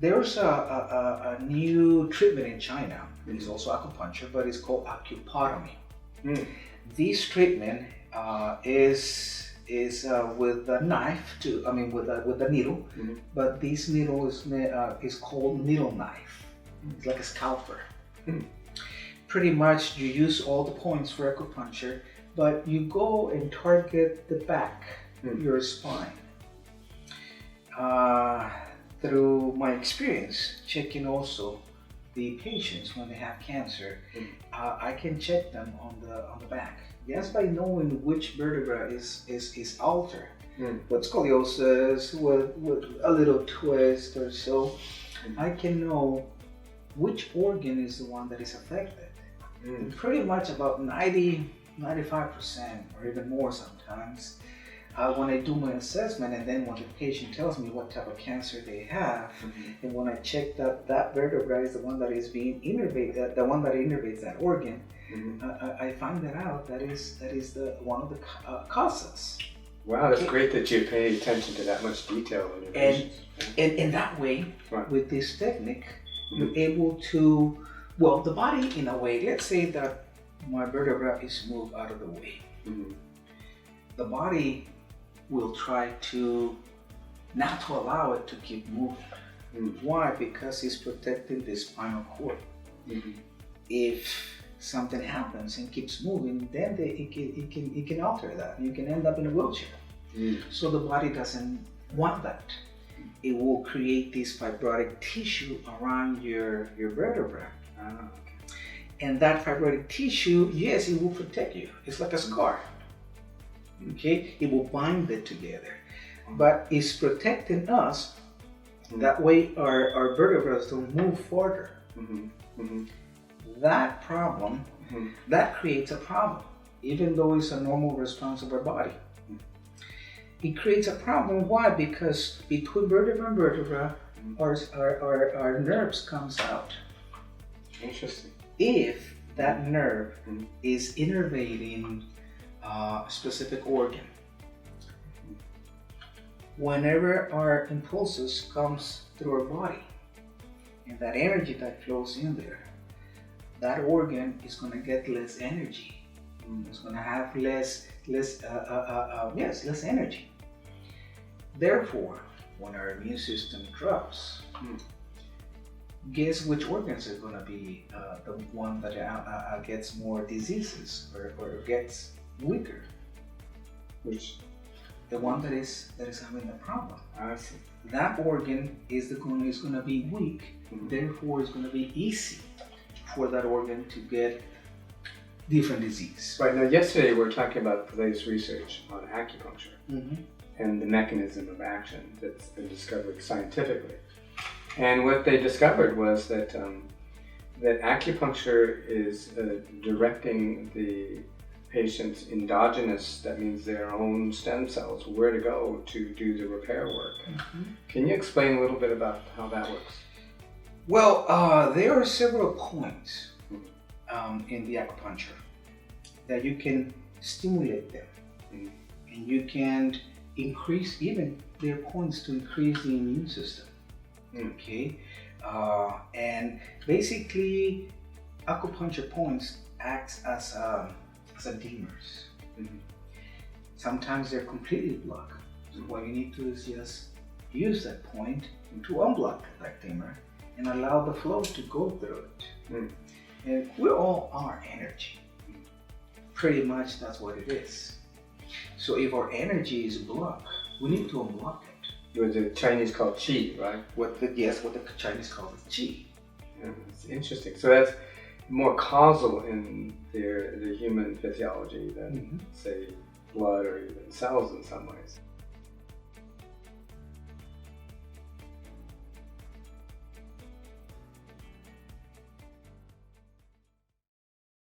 There's a new treatment in China. It's also acupuncture, but it's called acupotomy. Mm. This treatment is with a knife too. I mean, with a needle, but this needle is called needle knife. It's like a scalper. Mm. Pretty much, you use all the points for acupuncture, but you go and target the back, your spine. Through my experience, checking also the patients when they have cancer, I can check them on the back. Just by knowing which vertebra is altered, with scoliosis, with a little twist or so, I can know which organ is the one that is affected. Pretty much about 95% or even more sometimes. When I do my assessment, and then when the patient tells me what type of cancer they have, and when I check that vertebra is the one that is being innervated, the one that innervates that organ, I find that out. That is the one of the causes. Wow, that's great that you pay attention to that much detail in your patients. And in that way, with this technique, you're able to, well, the body in a way, let's say that my vertebra is moved out of the way. The body will try to not to allow it to keep moving. Why? Because it's protecting the spinal cord. If something happens and keeps moving, then it can alter that. You can end up in a wheelchair. So the body doesn't want that. It will create this fibrotic tissue around your vertebra. And that fibrotic tissue, yes, it will protect you. It's like a scar. Okay, it will bind it together, but it's protecting us. That way, our vertebrae don't move further. That problem, that creates a problem, even though it's a normal response of our body. It creates a problem. Why? Because between vertebra and vertebra, our nerves comes out. Interesting. If that nerve is innervating a specific organ, whenever our impulses comes through our body, and that energy that flows in there, that organ is going to get less energy. It's going to have less energy. Therefore, when our immune system drops, guess which organs are going to be the one that gets more diseases or gets weaker? Which? The one that is having the problem. I see. That organ is going to be weak. Therefore, it's going to be easy for that organ to get different disease. Right. Now, yesterday we were talking about the latest research on acupuncture and the mechanism of action that's been discovered scientifically. And what they discovered was that that acupuncture is directing the patient's endogenous, that means their own stem cells, where to go to do the repair work. Can you explain a little bit about how that works? Well, there are several points in the acupuncture that you can stimulate them, and you can increase even their points to increase the immune system. Okay, and basically, acupuncture points acts as dimmers. Sometimes they're completely blocked. So what you need to do is just use that point to unblock that dimmer and allow the flow to go through it. And we all are energy. Pretty much that's what it is. So if our energy is blocked, we need to unblock it. What the Chinese call qi, right? What the Chinese call qi. Yeah, it's interesting. So that's more causal in the human physiology than, say, blood or even cells in some ways.